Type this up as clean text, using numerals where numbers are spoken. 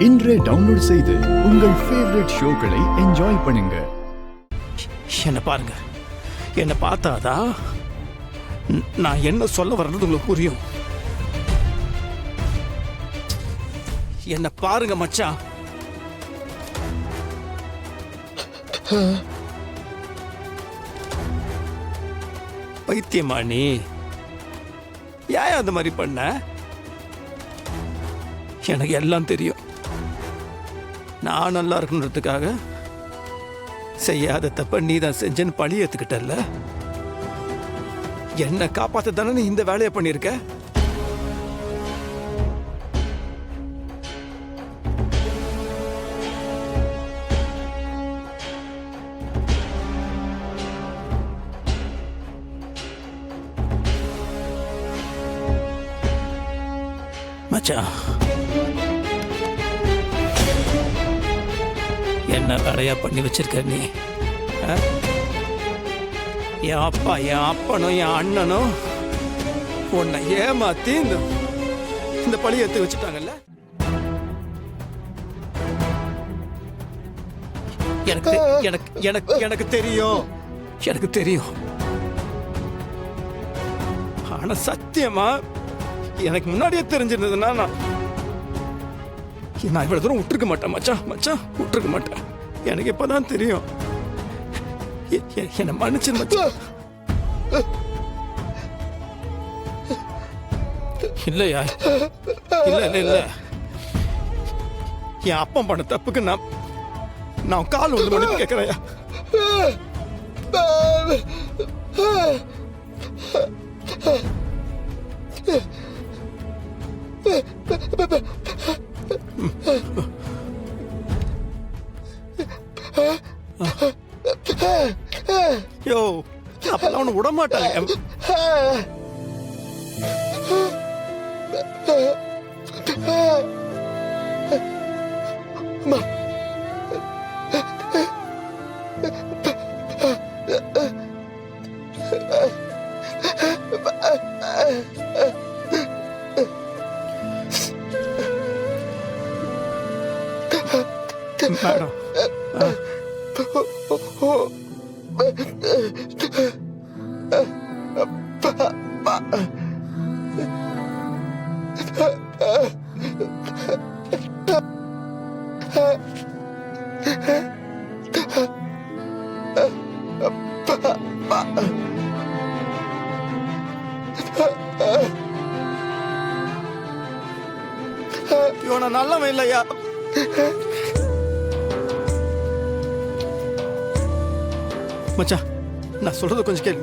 இன்றே டவுன்லோட் செய்து உங்கள் ஃபேவரட் ஷோக்களை என்ஜாய் பண்ணுங்க. என்ன பாருங்க, என்ன பார்த்தாதான் நான் என்ன சொல்ல வர்றது உங்களுக்கு புரியும். என்ன பாருங்க மச்சான். பைத்தியமா நீ? ஏன் அந்த மாதிரி பண்ண? எனக்கு எல்லாம் தெரியும். நான் நல்லா இருக்கணுன்றதுக்காக செய்யாத தப்ப நீ தான் செஞ்சேன்னு பழி ஏத்துக்கிட்டல்ல. என்ன காப்பாத்த தானே நீ இந்த வேலையை பண்ணிருக்க. மச்சான், என்ன வேலையா பண்ணி வச்சிருக்க நீ? என் அப்பா, என் அப்பனும் என் அண்ணனும் உன்னை ஏமாத்தி இந்த பழி எடுத்து வச்சுட்டாங்கல்ல. எனக்கு எனக்கு எனக்கு எனக்கு தெரியும், எனக்கு தெரியும். ஆனா சத்தியமா எனக்கு முன்னாடியே தெரிஞ்சிருந்ததுன்னா நான் இவ்வளவு தூரம் விட்டுருக்க மாட்டேன் மச்சான். மச்சான் விட்டுருக்க மாட்டேன். எனக்கு இப்பதான் தெரியும். என்ன மன்னிச்சு மச்சான். இல்லையா? இல்ல இல்ல இல்ல, என் அப்பன் பண்ண தப்புக்கு நான் கால் வந்து மன்னிப்பு கேட்கிறேயா? யோ, அப்பெல்லாம் அவனை விட மாட்டாங்க. மேடம், இவனை நல்லவன் இல்லையா? மச்சான், நான் சொல்றது கொஞ்சம் கேளு.